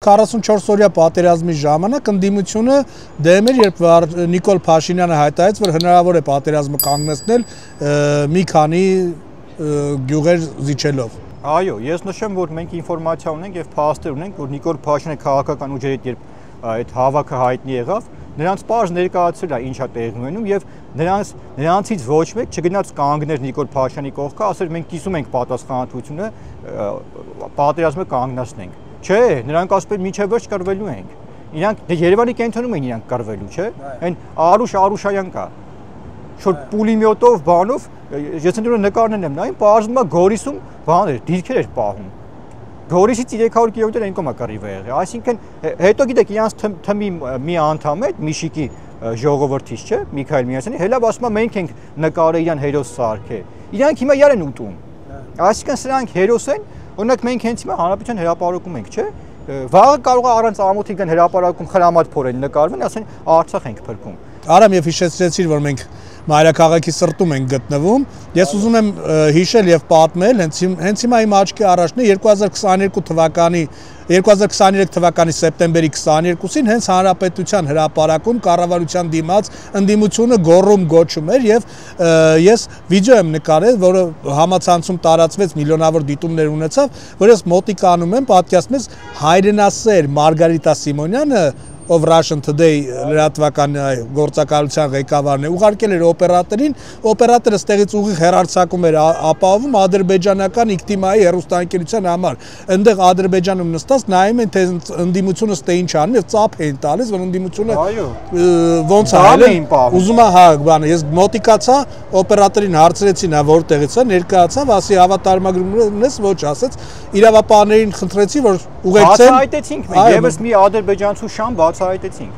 44-օրյա պատերազմի ժամանակ ընդդիմությունը դեմ էր, երբ Նիկոլ Փաշինյանը հայտարարեց, որ հնարավոր է պատերազմը կանգնեցնել մի քանի գյուղեր զիջելով։ Այո, ես նշեմ, որ մենք ինֆորմացիա ունենք եւ փաստեր ունենք, որ Նիկոլ Փաշինյանը քաղաքական ուժերի հետ երբ այդ հավաքը հայտնի եղավ, նրանց պարզ ներկայացրել է ինչա տեղի ունենում եւ նրանցից ոչ մեկ չգնաց կանգներ Նիկոլ Փաշինյանի կողքը, ասել մենք կիսում ենք պատասխանատվությունը, պատերազմը կանգնացնենք։ Չէ, նրանք ասում են միջև վերջ կռվելու ենք։ Իրանք Երևանի կենտրոնում են իրանք կռվելու, չէ։ Այն Արուշայան կա։ Շուտ պուլիմյոտով բանով ես ընդհանուր նկարներն եմ նայում, բարձում է Գորիսում բան էր, դիրքեր էր պահում։ Գորիսից 300 կիլոմետր այն կողմը կռիվ է եղել։ Այսինքն հետո գիտեք, իրանց թմի մի անդամ է, Միշիկի ժողովրդից, չէ, Միքայել Միասյանի, հելավ ասում է մենք ենք նկարել իրան հերոս սարքե։ Իրանք հիմա իրար են ուտում։ Այսինքն սրանք հերոս են, օրինակ մենք հենց հիմա հանրապետության հրապարակում ենք, չէ։ Վաղը կարող է առանց ամոթի գան հրապարակում խրամատ փորեն նկարվեն, ասեն Արցախ ենք փրկում։ Արամ, եւ հիշեցրեցիր, որ մենք մայրաքաղաքի սրտում ենք գտնվում։ Ես ուզում եմ հիշել եւ պատմել, հենց հիմա իմ աչքի առաջն է 2023 թվականի սեպտեմբերի 22-ին հենց Հանրապետության հրապարակում կառավարության դիմաց ընդդիմությունը գոռում գոչում էր եւ ես վիդեո եմ նկարել, որը համացանցում տարածվեց, միլիոնավոր դիտումներ ունեցավ, որ ես մոտիկ անում եմ, պատկերացնում ես հայրենասեր Մարգարիտա Սիմոնյանը, ով Russian Today լրատվական գործակալության ղեկավարն է, ուղարկել էր օպերատորին, օպերատորը ստեղից ուղիղ հեռարձակում էր ապահովում ադրբեջանական Իգտիմայի հեռուստաընկերության համար։ Այնտեղ Ադրբեջանում նստած նայում են, թե ընդդիմությունը ստե ինչ անում եւ ծափ են տալիս, որ ընդդիմությունը ոնց է արել։ Ուզում է հա բանը, ես մոտիկացա, օպերատորին հարցրեցի նա որտեղից է, ներկայացավ, ասի հավատարմագրումն ունես, ոչ, ասեց, իրավապահներին խնդրեցի, որ ուղեկցեն։ Բացահայտեցինք մենք, եւս մի ադրբեջանցու շամ բացահայտեցինք։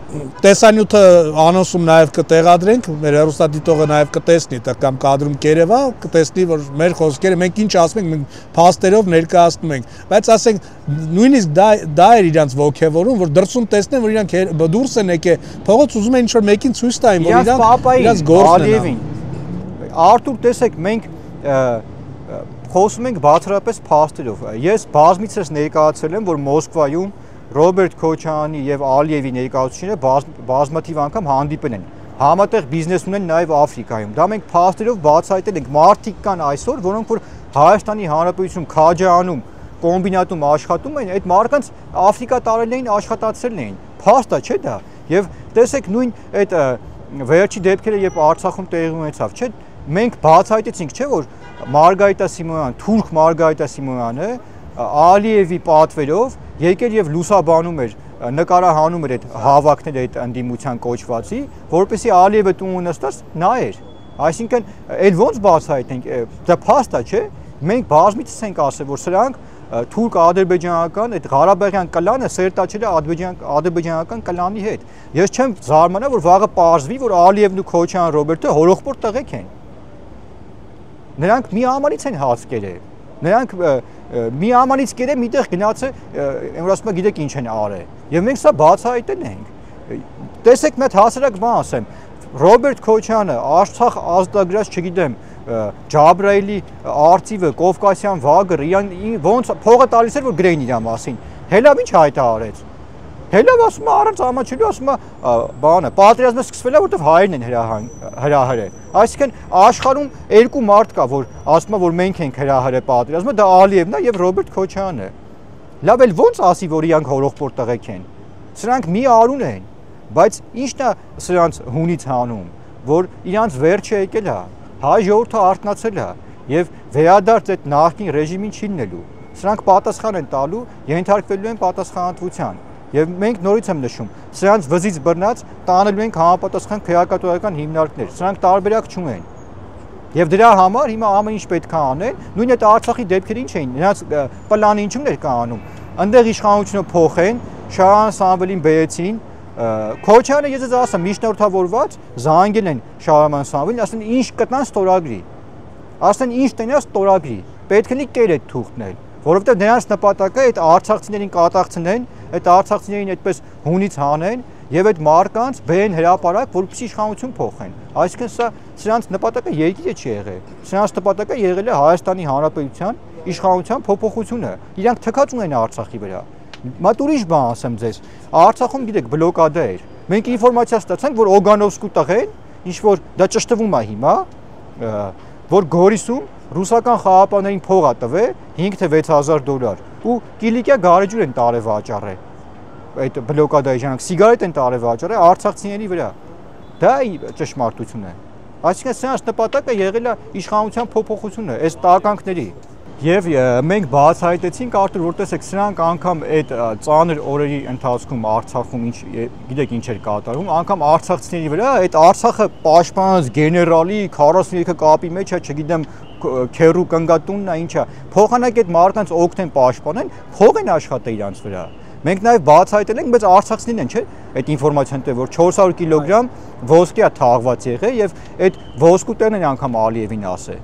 Տեսանյութը անոնսում նաև կտեղադրենք, մեր հեռուստադիտողը նաև կտեսնի, կամ կադրում կերևա, կտեսնի, որ մեր խոսքերը մենք ինչ ասում ենք, մենք փաստերով ներկայացնում ենք, բայց ասենք նույնիսկ դա էր իրանց ոգևորում, որ դրսում տեսնեն, որ իրանք դուրս են եկել, փողոց ուզում են ինչ-որ մեկին ցույց տային, որ իրանց գործն են։ Արտուր, տեսեք, մենք խոսում ենք բացառապես փաստերով։ Ես բազմիցս ներկայացրել եմ, որ Մոսկվայում Ռոբերտ Քոչարյանի եւ Ալիևի ներկայացուցիչները բազմաթիվ անգամ հանդիպել են։ Համատեղ բիզնես ունեն նաեւ Աֆրիկայում։ Դա մենք փաստերով բացահայտել ենք։ Մարդիկ կան այսօր, որոնք որ Հայաստանի Հանրապետություն Քաջանում կոմբինատում աշխատում են, այդ մարդկանց Աֆրիկա տարել էին, աշխատացրել էին։ Փաստ է, չէ՞ դա։ Եվ տեսեք նույն այդ վերջի դեպքերը, երբ Արցախում տեղի ունեցավ, չէ՞, մենք բացահայտեցինք, չէ՞ որ Մարգարիտա Սիմոնյան, թուրք Մարգարիտա Սիմոնյանը Ալիևի պատվերով եկել եւ լուսաբանում էր, նկարահանում էր այդ հավաքները այդ ընդդիմության կոչվածի, որպեսզի Ալիևը տուն նստած նայեր։ Այսինքն, այդ ոնց բացահայտենք, դա փաստ է, չէ՞։ Մենք բազմիցս ենք ասել, որ սրանք թուրք-ադրբեջանական այդ Ղարաբաղյան կլանը սերտաչել է ադրբեջանական կլանի հետ։ Ես չեմ զարմանա, որ վաղը պարզվի, որ Ալիևն ու Քոչարյան Ռոբերտը հորոխբորդ տղեկ են։ Նրանք մի ամանից են հաց կերել։ Նրանք մի ամանից կերել, միտեղ գնաց է, որ ասում է գիտեք ինչ են արել։ Եվ մենք սա բացահայտել ենք։ Տեսեք, մեծ հասարակ բան ասեմ, Ռոբերտ Քոչյանը, Արցախ ազատագրած, չգիտեմ, Ջաբրայելի արծիվը, Կովկասյան վագը, ոնց փողը տալիս էր, որ գրեին իր մասին։ Հելավ ինչ հայտարարեց։ Հելավ ասում է առանց ամաչելու, ասում է բանը, պատերազմը սկսվել է, որտեղ հայերն են հրահրել։ Այսինքն աշխարհում երկու մարդ կա, որ ասում է, որ մենք ենք հրահրել պատերազմը, դա Ալիևն է եւ Ռոբերտ Քոչարյանը։ Լավ էլ ոնց ասի, որ իրանք հորոխբորդ տղեկ են։ Սրանք մի արուն են, բայց ի՞նչն է սրանց հունից հանում, որ իրանց վերջը եկել է, հայ ժողովուրդը արթնացել է եւ վերադարձ այդ նախկին ռեժիմին չի լինելու։ Սրանք պատասխան են տալու, ենթարկվելու են պատասխանատվության։ Եվ մենք նորից եմ նշում, սրանց վզից բռնած տանելու ենք համապատասխան քրեակատորական հիմնարկներ, սրանք տարբերակ չունեն։ Եվ դրա համար հիմա ամեն ինչ պետք է անեն, նույն այդ Արցախի դեպքերը ինչ էին, նրանց պլանը ինչումներ կա անում։ Այնտեղ իշխանությունը փոխեն, Շարան Սամվելին բերեցին, Քոչարյանը ես ասեմ, միջնորդավորված զանգել են Շարան Սամվելին, ասեն ինչ կտնան ստորագրի։ Ասեն ինչ տնա ստորագրի։ Պետք է կեր այդ թուղթնել, որովհետև նրանց նպատակը այդ արցախցիներին կատաղցնեն, այդ արցախցիներին այդպես հունից հանեն եւ այդ մարկանց բերեն հրապարակ, որպեսզի իշխանություն փոխեն։ Այսինքն սա սրանց նպատակը երկիրը չի եղել։ Սրանց նպատակը եղել է Հայաստանի Հանրապետության իշխանության փոփոխությունը։ Իրանք թքած ունեն Արցախի վրա։ Մատ ուրիշ բան ասեմ ձեզ։ Արցախում գիտեք բլոկադա էր։ Մենք ինֆորմացիա ստացանք, որ Օգանովսկու տղեն, ինչ որ դա ճշտվում է հիմա, որ Գորիսում ռուսական խաղապաներին փող է տվել 5 թե 6000 դոլար ու Կիլիկիա գարեջուր են տարել վաճառել։ Այդ բլոկադայի ժամանակ սիգարետ են տարել վաճառել արցախցիների վրա։ Դա ճշմարտություն է։ Այսինքն սրանց նպատակը եղել է իշխանության փոփոխությունը, այս տականքների։ Եվ մենք բացահայտեցինք Արտուր, որ տեսեք, սրանք անգամ այդ ծանր օրերի ընթացքում Արցախում գիտեք ինչ էր կատարվում, անգամ արցախցիների վրա այդ Արցախը պաշտպանած գեներալի 43-ը կապի մեջ է, չգիտեմ, քերու կնգատունն է, ինչա։ Փոխանակ այդ մարդկանց օգնեն պաշտպանեն, փող են աշխատել իրանց վրա։ Մենք նաև բացահայտել ենք, բայց արցախցիներն են, չէ՞, այդ ինֆորմացիան տեղ, որ 400 կիլոգրամ ոսկի է թաղված եղել եւ այդ ոսկու տեղն են անգամ Ալիևին ասել։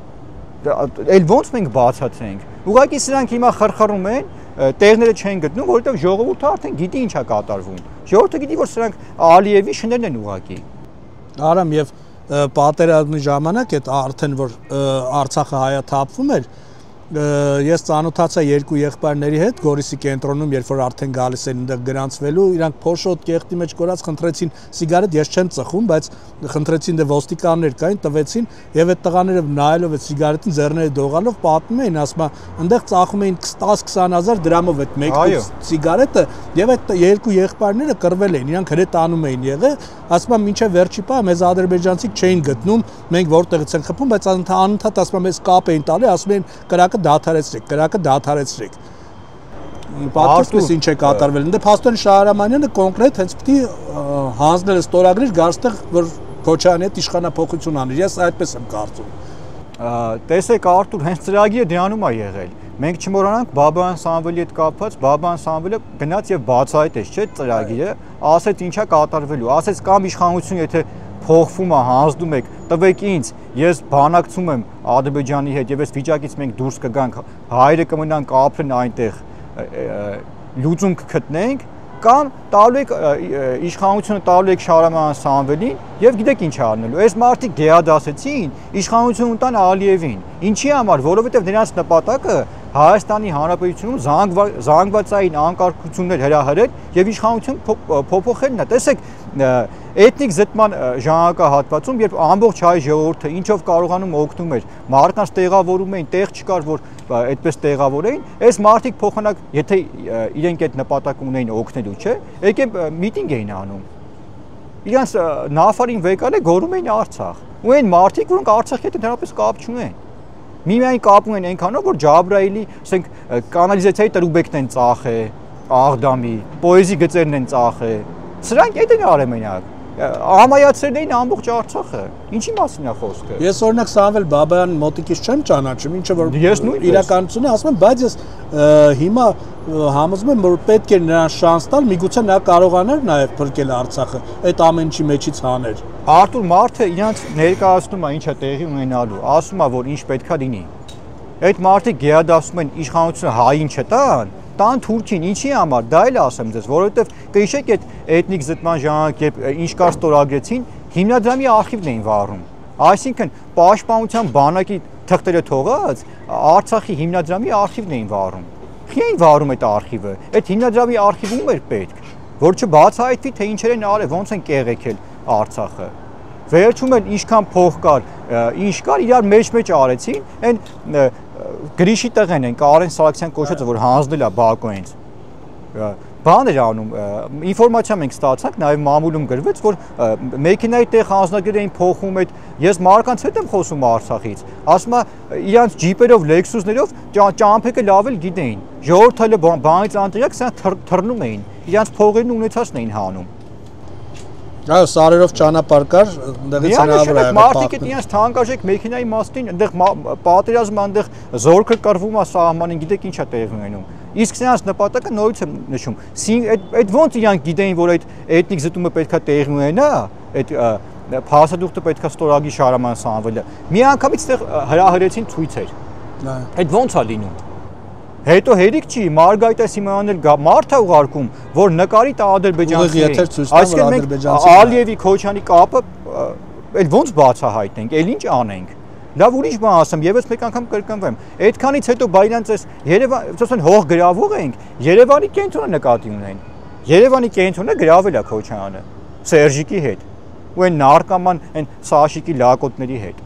Էլ ոնց մենք բացատրենք։ Ուղղակի սրանք հիմա խրխռում են, տեղները չեն գտնում, որովհետեւ ժողովուրդը արդեն գիտի ինչ է կատարվում։ Ժողովուրդը գիտի, որ սրանք Ալիևի շներն են ուղղակի։ Արամ եւ պատերազմի ժամանակ այդ արդեն որ Արցախը հայաթափվում էր, ես ծանոթացա երկու եղբայրների հետ Գորիսի կենտրոնում, երբ որ արդեն գալիս են այնտեղ գրանցվելու, իրանք փոշոտ կեղտի մեջ կորած խնդրեցին սիգարետ, ես չեմ ծխում, բայց խնդրեցին դե ոստիկաններ կային, տվեցին եւ այդ տղաները նայելով այդ սիգարետին ձեռները դողալով պատմում էին, ասում այնտեղ ծախում էին 10-20 հազար դրամով այդ մեկ սիգարետը եւ այդ երկու եղբայրները կռվել էին, իրանք հրետանում էին եղել, ասում մինչեւ վերջի պահ մեզ ադրբեջանցիք չէին գտնում, մենք որտեղից են խփում, բայց անընդհատ ասում մեզ կապ էին տալի, ասում էին կրակը դադարեցրեք։ Պատմես ինչ է կատարվել։ Դե Փաստորեն Շահարամանյանը կոնկրետ հենց պիտի հանձնել ստորագրիր գարստեղ, որ Քոչարյանի հետ իշխանապողություն աներ։ Ես այդպես եմ կարծում։ Տեսեք Արտուր, հենց ծրագիրը դրանում է եղել։ Մենք չմոռանանք Բաբայան Սամվելի հետ կապված, Բաբայան Սամվելը գնաց եւ բացահայտեց, չէ՞, ծրագիրը, ասեց ինչա կատարվելու, ասեց կամ իշխանություն եթե փոխվում է, հանձնում եք, տվեք ինձ, ես բանակցում եմ Ադրբեջանի հետ եւ այս վիճակից մենք դուրս կգանք, հայերը կմնան կապրեն այնտեղ, լուծում կգտնենք, կամ տալու եք իշխանությունը տալու եք Շահարաման Սամվելին եւ գիտեք ինչ անելու։ Այս մարդիկ գեադասեցին, իշխանությունը տան Ալիևին։ Ինչի համար, որովհետեւ նրանց նպատակը Հայաստանի Հանրապետությունում զանգվածային անկարգություններ հրահրել եւ իշխանություն փոփոխելն է։ Տեսեք, էթնիկ զտման ժամանակահատվածում, երբ ամբողջ հայ ժողովուրդը ինչով կարողանում օգնում էր, մարդկանց տեղավորում էին, տեղ չկար, որ այդպես տեղավորեին, այս մարդիկ փոխանակ, եթե իրենք այդ նպատակ ունեին օգնելու, չէ, եկեք միտինգ էին անում։ Իրանց նավարին վեկալե գորում էին Արցախ։ Ու այն մարդիկ, որոնք Արցախի հետ ընդհանրապես կապ չունեն։ Միմիայն կապում են այնքանով, որ Ջաբրայիլի, ասենք, կանալիզացիայի տրուբեկն են ծախել, Աղդամի, պոեզի գծերն են ծախել։ Սրանք այդ են արել մենակ։ Ամայացրել էին ամբողջ Արցախը։ Ինչի մասին է խոսքը։ Ես օրինակ Սամվել Բաբայան մոտիկից չեմ ճանաչում, ինչը որ իրականությունը ասում եմ, բայց ես հիմա համոզում եմ, որ պետք է նրան շանս տալ, միգուցե նա կարողանար նաև փրկել Արցախը, այդ ամեն ինչի մեջից հաներ։ Արտուր մարդը իրանց ներկայացնում է ինչա տեղի ունենալու, ասում է, որ ինչ պետքա լինի։ Այդ մարդիկ գեադասում են իշխանությունը հային չտան, տան Թուրքին, ինչի համար, դա էլ ասեմ ձեզ, որովհետև կհիշեք այդ էթնիկ զտման ժամանակ, երբ ինչ կար ստորագրեցին, հիմնադրամի արխիվն էին վառում։ Այսինքն պաշտպանության բանակի թղթերը թողած Արցախի հիմնադրամի արխիվն էին վառում։ Խի էին վառում այդ արխիվը։ Այդ հիմնադրամի արխիվում էր պետք, որ չբացահայտվի, թե ինչեր են արել, ոնց են կեղեքել Արցախը։ Վերջում էլ ինչքան փող կար, ինչ կար, իրար մեջ արեցին, այն Գրիշի տղեն են, Կարեն Սարգսյան կոչվածը, որ հանձնել է Բաքոյից։ Բան էր անում, ինֆորմացիա մենք ստացանք, նաև մամուլում գրվեց, որ մեքենայի տեղ հանձնագրեր էին փոխում այդ, ես մարդկանց հետ եմ խոսում Արցախից, ասում է իրանց ջիպերով, լեքսուսներով ճամփեկը լավ էլ գիտեին, ժողովուրդը բանից անտեղյակ սրանք թռնում էին, իրանց փողերն ունեցածն էին հանում։ Այո, սարերով ճանապարհ կար, այնտեղից հնարավոր է մարդիկ այդ իրենց թանկարժեք մեքենայի մասին, այնտեղ պատերազմը, այնտեղ զորքը կռվում է սահմանին, գիտեք ինչ է տեղի ունենում։ Իսկ նրանց նպատակը նորից եմ նշում, այդ ոնց իրանք գիտեին, որ այդ էթնիկ զտումը պետքա տեղի ունենա, այդ փաստադուղթը պետքա ստորագրի Շահարաման Սամվելը։ Մի անգամից այդտեղ հրահրեցին ցույցեր։ Այդ ոնց է լինում։ Հետո հերիք չի, Մարգարիտա Սիմոնյանն էլ մարդ է ուղարկում, որ նկարի տա ադրբեջանցիներին։ Այսինքն մենք Ալիևի Քոչյանի կապը էլ ոնց բացահայտենք, էլ ինչ անենք։ Լավ ուրիշ բան ասեմ, եւս մեկ անգամ կրկնվեմ։ Այդքանից հետո բայրանց էս Երևան, հող գրավող ենք, Երևանի կենտրոնը նկատի ունեն։ Երևանի կենտրոնը գրավել է Քոչարյանը Սերժիկի հետ։ Ու այն նարկաման, այն Սաշիկի լակոտների հետ։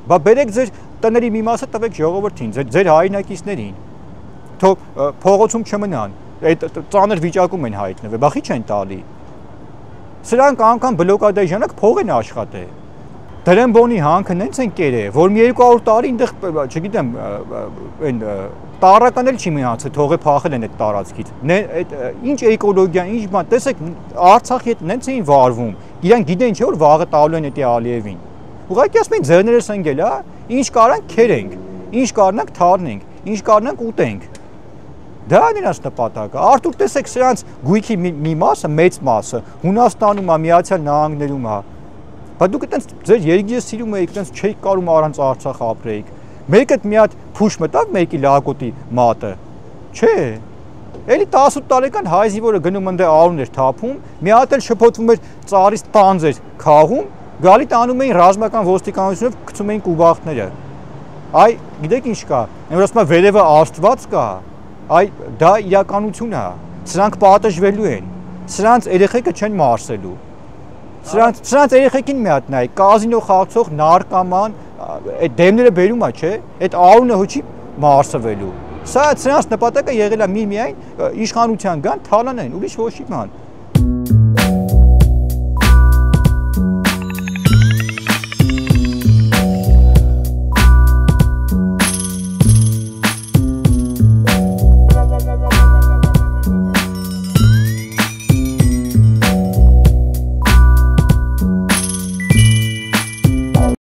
Բա բերեք ձեր տների մի մասը տվեք ժողովրդին, ձեր հայրենակիցներին։ Թող փողոցում չմնան, այդ ծանր վիճակում են հայտնվել, բա խի չեն տալի։ Սրանք անգամ բլոկադայի ժամանակ փող են աշխատել։ Դրամբոնի հանքը նենց են կերել, որ մի 200 տարի այնտեղ, չգիտեմ, այն տարական էլ չի մնացել, թողը փախել են այդ տարածքից։ Այդ ինչ էկոլոգիա, ինչ բան, տեսեք, Արցախի հետ նենց էին վարվում։ Իրանք գիտեն չէ որ վաղը տալու են այդ Ալիևին։ Ուղղակի ասում են ձեռներս ընկել, հա, ինչ կարանք քերենք, ինչ կարնանք թարնենք, ինչ կարնանք ուտենք։ Դա է նրանց նպատակը։ Արթուր տեսեք սրանց գույքի մի մասը, մեծ մասը Հունաստանում է, Միացյալ Նահանգներում է։ Բայց դուք այտենց ձեր երգիրը սիրում եք, այտենց չէիք կարում առանց Արցախ ապրեիք։ Մեկը մի հատ փուշ մտավ մեկի լակոտի մատը։ Չէ։ Էլի 18 տարեկան հայ զինվորը գնում ընդ արուն էր թափում, մի հատ էլ շփոթվում էր ծառից տանձ էր քաղում, գալի տանում էին ռազմական ոստիկանությունով գցում էին կուբախտները։ Այ գիտեք ինչ կա, այն որ ասում է վերևը Աստված կա, այ դա իրականություն է։ Սրանք պատժվելու են։ Սրանց երեխեքը չեն մարսելու։ Սրանց երեխեքին մի հատ նայ, կազինո խաղացող նարկաման, այդ դեմները բերում է, չէ՞, այդ արունը հոչի մարսվելու։ Սա սրանց նպատակը եղել է միայն իշխանության գան, թալանեն, ուրիշ ոչ մի բան։